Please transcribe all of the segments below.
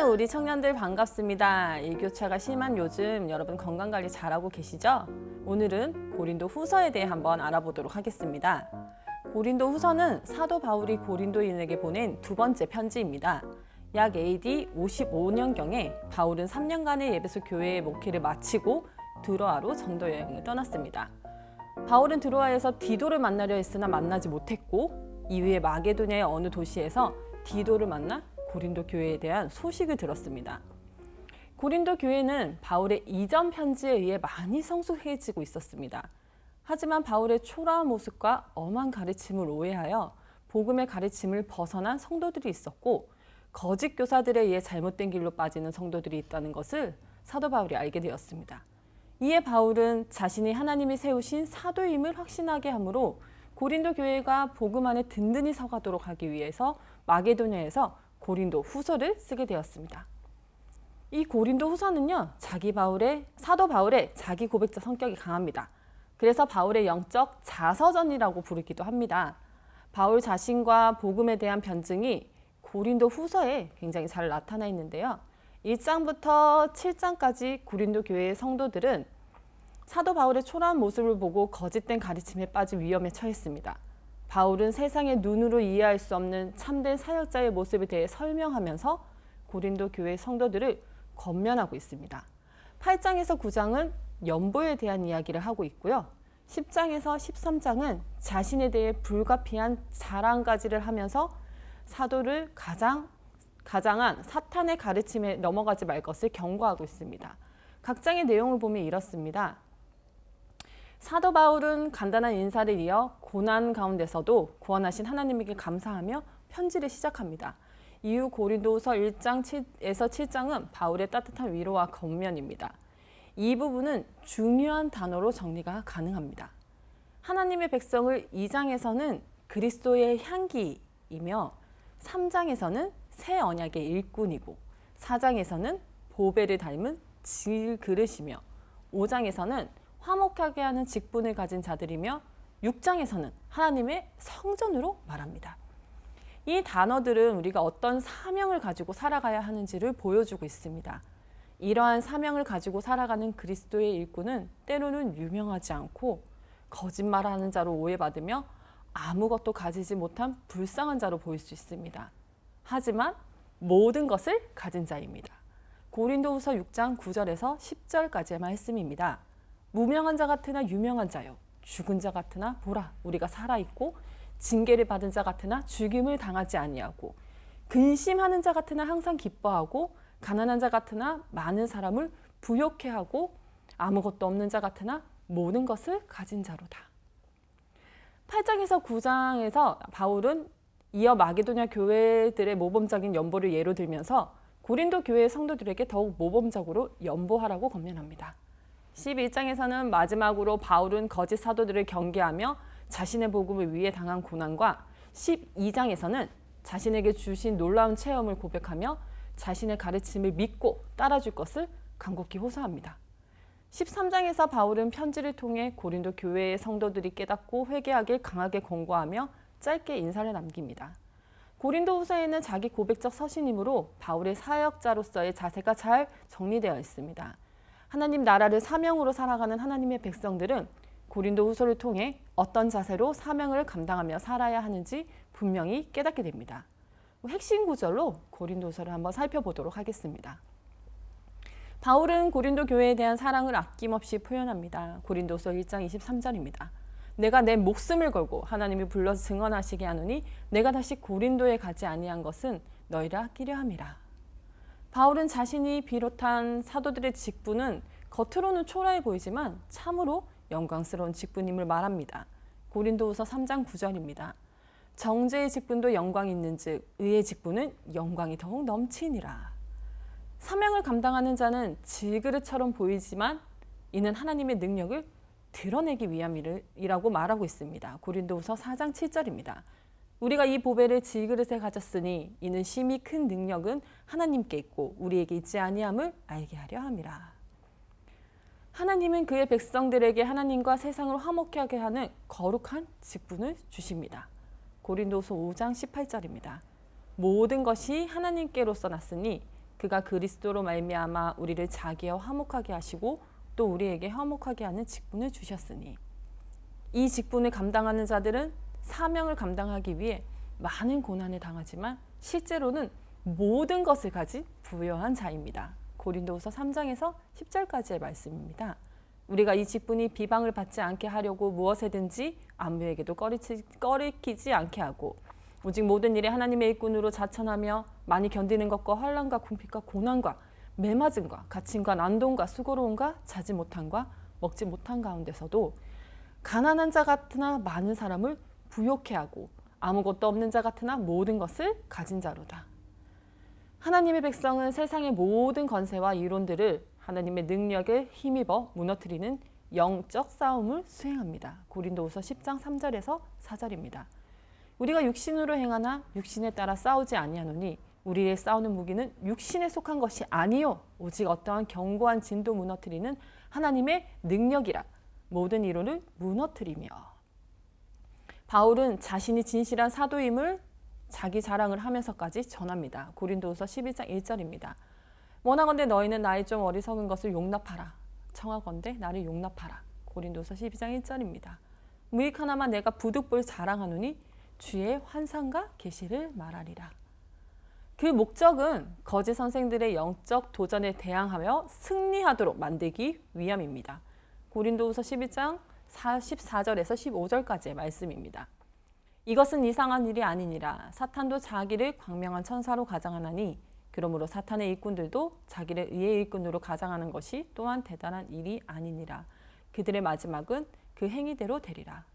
우리 청년들 반갑습니다. 일교차가 심한 요즘 여러분 건강관리 잘하고 계시죠? 오늘은 고린도 후서에 대해 한번 알아보도록 하겠습니다. 고린도 후서는 사도 바울이 고린도인에게 보낸 두 번째 편지입니다. 약 AD 55년경에 바울은 3년간의 예배소 교회의 목회를 마치고 드로아로 전도 여행을 떠났습니다. 바울은 드로아에서 디도를 만나려 했으나 만나지 못했고 이후에 마게도냐의 어느 도시에서 디도를 만나 고린도 교회에 대한 소식을 들었습니다. 고린도 교회는 바울의 이전 편지에 의해 많이 성숙해지고 있었습니다. 하지만 바울의 초라한 모습과 엄한 가르침을 오해하여 복음의 가르침을 벗어난 성도들이 있었고 거짓 교사들에 의해 잘못된 길로 빠지는 성도들이 있다는 것을 사도 바울이 알게 되었습니다. 이에 바울은 자신이 하나님이 세우신 사도임을 확신하게 하므로 고린도 교회가 복음 안에 든든히 서가도록 하기 위해서 마게도냐에서 고린도 후서를 쓰게 되었습니다. 이 고린도 후서는요, 사도 바울의 자기 고백자 성격이 강합니다. 그래서 바울의 영적 자서전이라고 부르기도 합니다. 바울 자신과 복음에 대한 변증이 고린도 후서에 굉장히 잘 나타나 있는데요. 1장부터 7장까지 고린도 교회의 성도들은 사도 바울의 초라한 모습을 보고 거짓된 가르침에 빠질 위험에 처했습니다. 바울은 세상의 눈으로 이해할 수 없는 참된 사역자의 모습에 대해 설명하면서 고린도 교회 성도들을 권면하고 있습니다. 8장에서 9장은 연보에 대한 이야기를 하고 있고요. 10장에서 13장은 자신에 대해 불가피한 자랑가지를 하면서 사도를 가장한 사탄의 가르침에 넘어가지 말 것을 경고하고 있습니다. 각 장의 내용을 보면 이렇습니다. 사도 바울은 간단한 인사를 이어 고난 가운데서도 구원하신 하나님에게 감사하며 편지를 시작합니다. 이후 고린도후서 1장에서 7장은 바울의 따뜻한 위로와 권면입니다. 이 부분은 중요한 단어로 정리가 가능합니다. 하나님의 백성을 2장에서는 그리스도의 향기이며 3장에서는 새 언약의 일꾼이고 4장에서는 보배를 닮은 질그릇이며 5장에서는 화목하게 하는 직분을 가진 자들이며 6장에서는 하나님의 성전으로 말합니다. 이 단어들은 우리가 어떤 사명을 가지고 살아가야 하는지를 보여주고 있습니다. 이러한 사명을 가지고 살아가는 그리스도의 일꾼은 때로는 유명하지 않고 거짓말하는 자로 오해받으며 아무것도 가지지 못한 불쌍한 자로 보일 수 있습니다. 하지만 모든 것을 가진 자입니다. 고린도후서 6장 9절에서 10절까지의 말씀입니다. 무명한 자 같으나 유명한 자요, 죽은 자 같으나 보라 우리가 살아있고 징계를 받은 자 같으나 죽임을 당하지 아니하고 근심하는 자 같으나 항상 기뻐하고 가난한 자 같으나 많은 사람을 부욕해 하고 아무것도 없는 자 같으나 모든 것을 가진 자로다. 8장에서 9장에서 바울은 이어 마게도냐 교회들의 모범적인 연보를 예로 들면서 고린도 교회의 성도들에게 더욱 모범적으로 연보하라고 권면합니다. 11장에서는 마지막으로 바울은 거짓 사도들을 경계하며 자신의 복음을 위해 당한 고난과 12장에서는 자신에게 주신 놀라운 체험을 고백하며 자신의 가르침을 믿고 따라줄 것을 간곡히 호소합니다. 13장에서 바울은 편지를 통해 고린도 교회의 성도들이 깨닫고 회개하길 강하게 권고하며 짧게 인사를 남깁니다. 고린도 후서에는 자기 고백적 서신이므로 바울의 사역자로서의 자세가 잘 정리되어 있습니다. 하나님 나라를 사명으로 살아가는 하나님의 백성들은 고린도 후서를 통해 어떤 자세로 사명을 감당하며 살아야 하는지 분명히 깨닫게 됩니다. 핵심 구절로 고린도 후서를 한번 살펴보도록 하겠습니다. 바울은 고린도 교회에 대한 사랑을 아낌없이 표현합니다. 고린도서 1장 23절입니다. 내가 내 목숨을 걸고 하나님이 불러서 증언하시게 하노니 내가 다시 고린도에 가지 아니한 것은 너희를 아끼려 함이라. 바울은 자신이 비롯한 사도들의 직분은 겉으로는 초라해 보이지만 참으로 영광스러운 직분임을 말합니다. 고린도후서 3장 9절입니다. 정죄의 직분도 영광이 있는즉 의의 직분은 영광이 더욱 넘치니라. 사명을 감당하는 자는 질그릇처럼 보이지만 이는 하나님의 능력을 드러내기 위함이라고 말하고 있습니다. 고린도후서 4장 7절입니다. 우리가 이 보배를 질그릇에 가졌으니 이는 심히 큰 능력은 하나님께 있고 우리에게 있지 아니함을 알게 하려 함이라. 하나님은 그의 백성들에게 하나님과 세상을 화목하게 하는 거룩한 직분을 주십니다. 고린도서 5장 18절입니다. 모든 것이 하나님께로서 났으니 그가 그리스도로 말미암아 우리를 자기와 화목하게 하시고 또 우리에게 화목하게 하는 직분을 주셨으니 이 직분을 감당하는 자들은 사명을 감당하기 위해 많은 고난을 당하지만 실제로는 모든 것을 가진 부요한 자입니다. 고린도후서 3장에서 10절까지의 말씀입니다. 우리가 이 직분이 비방을 받지 않게 하려고 무엇에든지 아무에게도 꺼리키지 않게 하고 오직 모든 일에 하나님의 일꾼으로 자천하며 많이 견디는 것과 환난과 궁핍과 고난과 매맞음과 갇힘과 난동과 수고로움과 자지 못함과 먹지 못한 가운데서도 가난한 자 같으나 많은 사람을 부욕해 하고 아무것도 없는 자 같으나 모든 것을 가진 자로다. 하나님의 백성은 세상의 모든 권세와 이론들을 하나님의 능력에 힘입어 무너뜨리는 영적 싸움을 수행합니다. 고린도후서 10장 3절에서 4절입니다. 우리가 육신으로 행하나 육신에 따라 싸우지 아니하노니 우리의 싸우는 무기는 육신에 속한 것이 아니요 오직 어떠한 견고한 진도 무너뜨리는 하나님의 능력이라. 모든 이론을 무너뜨리며. 바울은 자신이 진실한 사도임을 자기 자랑을 하면서까지 전합니다. 고린도후서 11장 1절입니다. 원하건대 너희는 나의 좀 어리석은 것을 용납하라. 청하건대 나를 용납하라. 고린도후서 12장 1절입니다. 무익 하나만 내가 부득불 자랑하노니 주의 환상과 계시를 말하리라. 그 목적은 거짓 선생들의 영적 도전에 대항하며 승리하도록 만들기 위함입니다. 고린도후서 11장 14절에서 15절까지의 말씀입니다. 이것은 이상한 일이 아니니라. 사탄도 자기를 광명한 천사로 가장하나니 그러므로 사탄의 일꾼들도 자기를 의의 일꾼으로 가장하는 것이 또한 대단한 일이 아니니라. 그들의 마지막은 그 행위대로 되리라.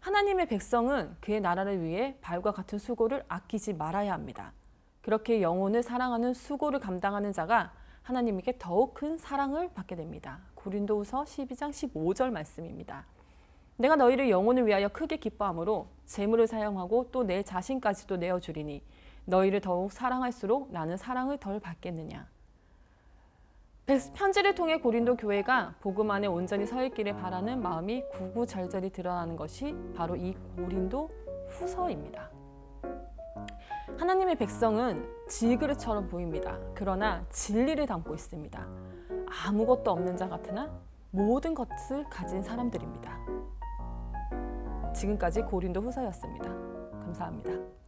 하나님의 백성은 그의 나라를 위해 발과 같은 수고를 아끼지 말아야 합니다. 그렇게 영혼을 사랑하는 수고를 감당하는 자가 하나님께 더욱 큰 사랑을 받게 됩니다. 고린도후서 12장 15절 말씀입니다. 내가 너희를 영혼을 위하여 크게 기뻐함으로 재물을 사용하고 또 내 자신까지도 내어주리니 너희를 더욱 사랑할수록 나는 사랑을 덜 받겠느냐. 편지를 통해 고린도 교회가 복음 안에 온전히 서 있기를 바라는 마음이 구구절절히 드러나는 것이 바로 이 고린도 후서입니다. 하나님의 백성은 질그릇처럼 보입니다. 그러나 진리를 담고 있습니다. 아무것도 없는 자 같으나 모든 것을 가진 사람들입니다. 지금까지 고린도 후서였습니다. 감사합니다.